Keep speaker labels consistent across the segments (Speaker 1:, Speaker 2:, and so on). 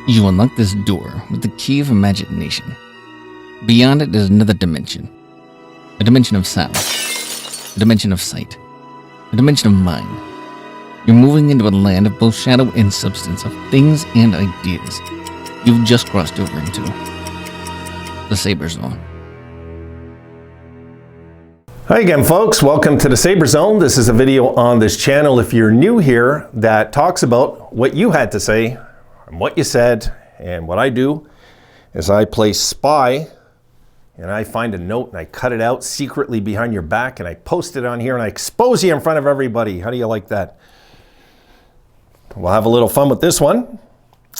Speaker 1: You unlock this door with the key of imagination. Beyond it is another dimension. A dimension of sound. A dimension of sight. A dimension of mind. You're moving into a land of both shadow and substance, of things and ideas. You've just crossed over into the Sabres Zone.
Speaker 2: Hi again, folks. Welcome to the Sabres Zone. This is a video on this channel, if you're new here, that talks about what you had to say and what you said. And what I do is I play spy, and I find a note and I cut it out secretly behind your back and I post it on here and I expose you in front of everybody. How do you like that? We'll have a little fun with this one.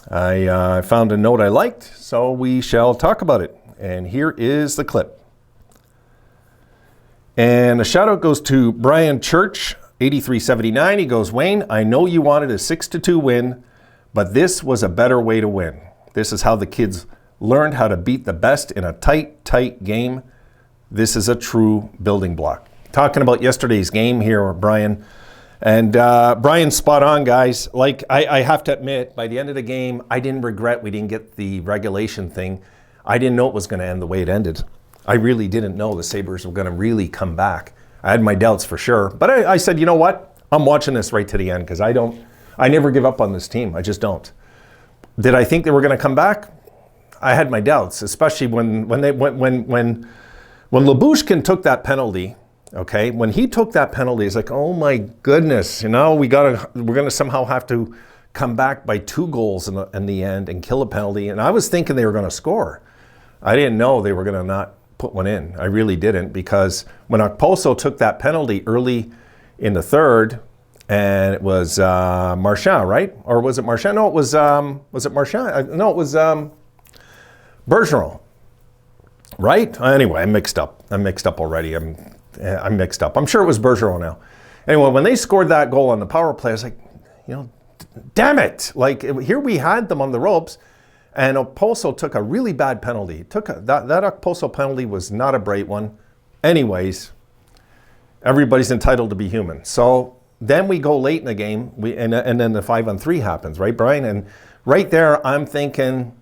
Speaker 2: I found a note I liked, so we shall talk about it. And here is the clip. And a shout out goes to Brian Church, 8379. He goes, Wayne, I know you wanted a 6-2 win, but this was a better way to win. This is how the kids learned how to beat the best in a tight game. This is a true building block. Talking about yesterday's game here, Brian. And Brian's spot on, guys. Like, I have to admit, by the end of the game, I didn't regret we didn't get the regulation thing. I didn't know it was going to end the way it ended. I really didn't know the Sabres were going to really come back. I had my doubts for sure. But I said, you know what? I'm watching this right to the end because I never give up on this team. I just don't. Did I think they were going to come back? I had my doubts, especially when Lyubushkin took that penalty. Okay, when he took that penalty, it's like, oh my goodness, you know, we're gonna somehow have to come back by 2 goals in the end and kill a penalty. And I was thinking they were going to score. I didn't know they were going to not put one in. I really didn't, because when Okposo took that penalty early in the third, and it was Marchand, right? Or was it Marchand? No, it was it Marchand? No, it was Bergeron, right? Anyway, I'm mixed up already. I'm mixed up. I'm sure it was Bergeron now. Anyway, when they scored that goal on the power play, I was like, you know, damn it. Like, here we had them on the ropes, and Okposo took a really bad penalty. That Okposo penalty was not a bright one. Anyways, everybody's entitled to be human. So then we go late in the game, and then the 5-on-3 happens, right, Brian? And right there, I'm thinking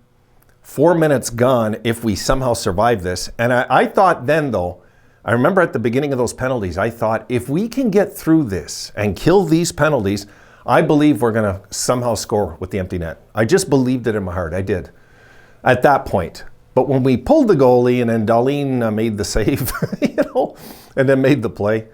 Speaker 2: 4 minutes gone if we somehow survive this. And I thought then, though, I remember at the beginning of those penalties, I thought, if we can get through this and kill these penalties, I believe we're going to somehow score with the empty net. I just believed it in my heart. I did at that point. But when we pulled the goalie and then Dahlin made the save, you know, and then made the play.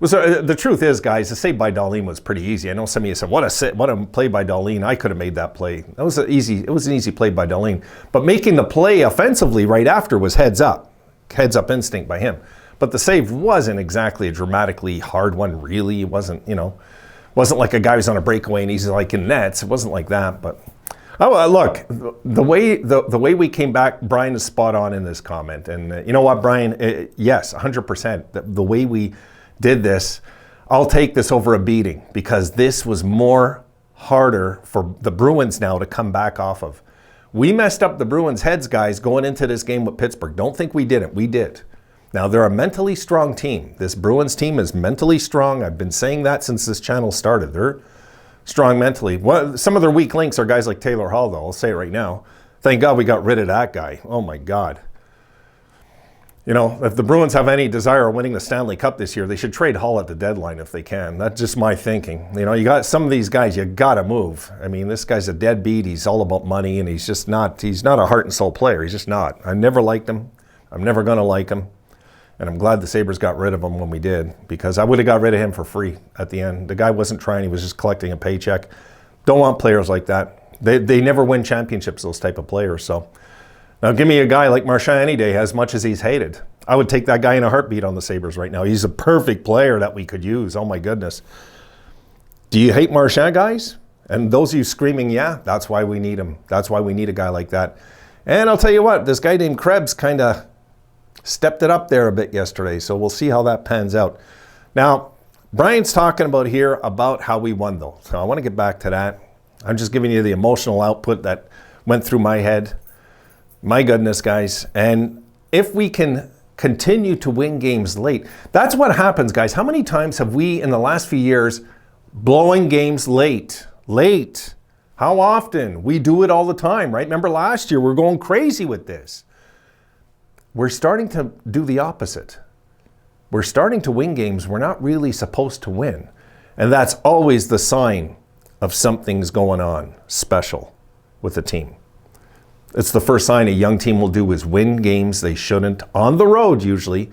Speaker 2: The truth is, guys, the save by Dahlin was pretty easy. I know some of you said, what a play by Dahlin. I could have made that play. It was an easy play by Dahlin. But making the play offensively right after was heads up instinct by him. But the save wasn't exactly a dramatically hard one, really. It wasn't, you know, wasn't like a guy who's on a breakaway and he's like in nets. It wasn't like that. But look, the way we came back, Brian is spot on in this comment. And you know what, Brian? Yes, 100%. The way we did this, I'll take this over a beating, because this was more harder for the Bruins now to come back off of. We messed up the Bruins' heads, guys, going into this game with Pittsburgh. Don't think we didn't. We did. Now, they're a mentally strong team. This Bruins team is mentally strong. I've been saying that since this channel started. They're strong mentally. Some of their weak links are guys like Taylor Hall, though. I'll say it right now. Thank God we got rid of that guy. Oh, my God. You know, if the Bruins have any desire of winning the Stanley Cup this year, they should trade Hall at the deadline if they can. That's just my thinking. You know, you got some of these guys, you got to move. I mean, this guy's a deadbeat. He's all about money, and he's not a heart and soul player. He's just not. I never liked him. I'm never going to like him. And I'm glad the Sabres got rid of him when we did, because I would have got rid of him for free at the end. The guy wasn't trying. He was just collecting a paycheck. Don't want players like that. They never win championships, those type of players. So now give me a guy like Marchand any day, as much as he's hated. I would take that guy in a heartbeat on the Sabres right now. He's a perfect player that we could use. Oh, my goodness. Do you hate Marchand, guys? And those of you screaming, yeah, that's why we need him. That's why we need a guy like that. And I'll tell you what, this guy named Krebs kind of stepped it up there a bit yesterday, so we'll see how that pans out. Now, Brian's talking about here about how we won, though. So I want to get back to that. I'm just giving you the emotional output that went through my head. My goodness, guys. And if we can continue to win games late, that's what happens, guys. How many times have we, in the last few years, blowing games late? How often? We do it all the time, right? Remember last year, we're going crazy with this. We're starting to do the opposite. We're starting to win games we're not really supposed to win. And that's always the sign of something's going on special with a team. It's the first sign a young team will do is win games they shouldn't. On the road, usually,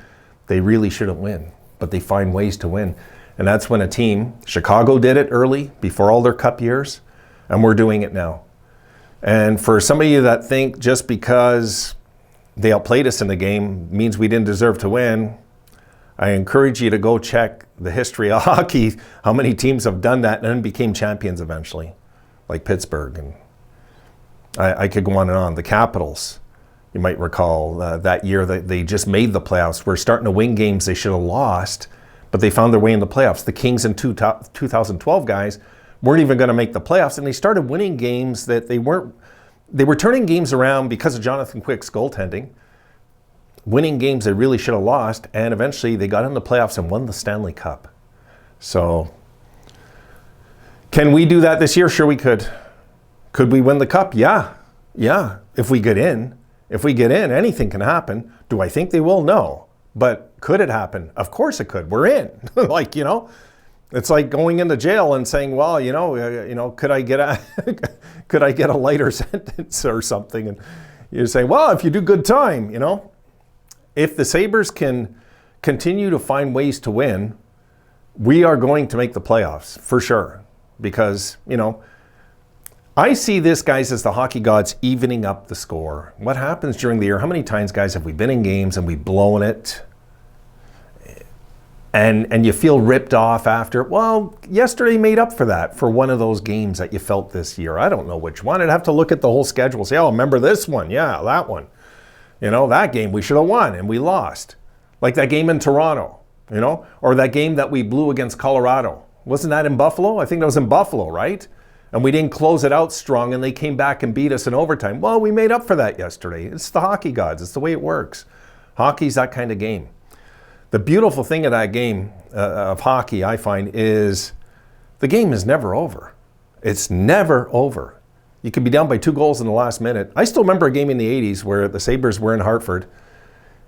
Speaker 2: they really shouldn't win. But they find ways to win. And that's when a team, Chicago did it early, before all their cup years, and we're doing it now. And for some of you that think just because they outplayed us in the game means we didn't deserve to win, I encourage you to go check the history of hockey, how many teams have done that and then became champions eventually, like Pittsburgh. And I could go on and on. The Capitals, you might recall that year that they just made the playoffs. We're starting to win games they should have lost, but they found their way in the playoffs. The Kings in 2012 guys weren't even going to make the playoffs, and they started winning games that they were turning games around because of Jonathan Quick's goaltending, winning games they really should have lost, and eventually they got in the playoffs and won the Stanley Cup. So, can we do that this year? Sure we could. Could we win the Cup? Yeah. If we get in. If we get in, anything can happen. Do I think they will? No. But could it happen? Of course it could. We're in. It's like going into jail and saying, well, could I get a lighter sentence or something? And you say, well, if you do good time, if the Sabres can continue to find ways to win, we are going to make the playoffs for sure. Because, I see this, guys, as the hockey gods evening up the score. What happens during the year? How many times, guys, have we been in games and we've blown it? And you feel ripped off after. Well, yesterday made up for that, for one of those games that you felt this year. I don't know which one. I'd have to look at the whole schedule. Say, oh, remember this one? Yeah, that one. That game we should have won and we lost. Like that game in Toronto, or that game that we blew against Colorado. Wasn't that in Buffalo? I think that was in Buffalo, right? And we didn't close it out strong and they came back and beat us in overtime. Well, we made up for that yesterday. It's the hockey gods. It's the way it works. Hockey's that kind of game. The beautiful thing of that game of hockey, I find, is the game is never over. It's never over. You could be down by 2 goals in the last minute. I still remember a game in the 80s where the Sabres were in Hartford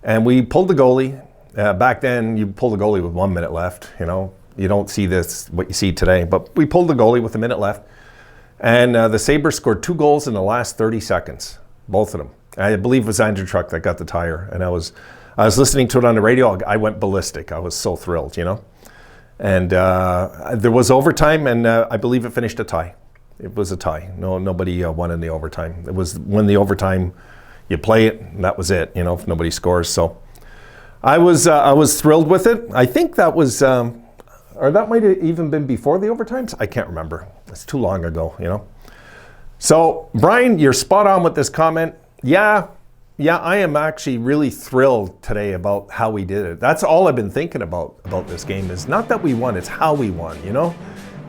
Speaker 2: and we pulled the goalie. Back then, you pull the goalie with 1 minute left. You don't see this, what you see today, but we pulled the goalie with a minute left. And the Sabres scored 2 goals in the last 30 seconds, both of them. I believe it was Andrew Truck that got the tire. And I was listening to it on the radio. I went ballistic. I was so thrilled, And there was overtime, and I believe it finished a tie. It was a tie. Nobody won in the overtime. It was when the overtime, you play it, and that was it. If nobody scores. So I was thrilled with it. I think that was, or that might have even been before the overtimes. I can't remember. It's too long ago. So Brian, you're spot on with this comment. Yeah, I am actually really thrilled today about how we did it. That's all I've been thinking about this game is not that we won, it's how we won,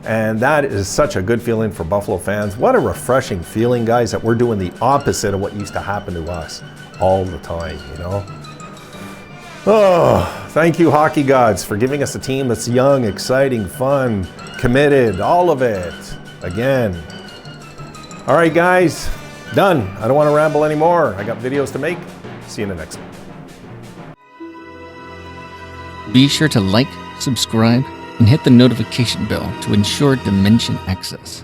Speaker 2: And that is such a good feeling for Buffalo fans. What a refreshing feeling, guys, that we're doing the opposite of what used to happen to us all the time, Oh, thank you, hockey gods, for giving us a team that's young, exciting, fun, committed, all of it. Again. All right, guys. Done. I don't want to ramble anymore. I got videos to make. See you in the next one.
Speaker 1: Be sure to like, subscribe, and hit the notification bell to ensure Dimension access.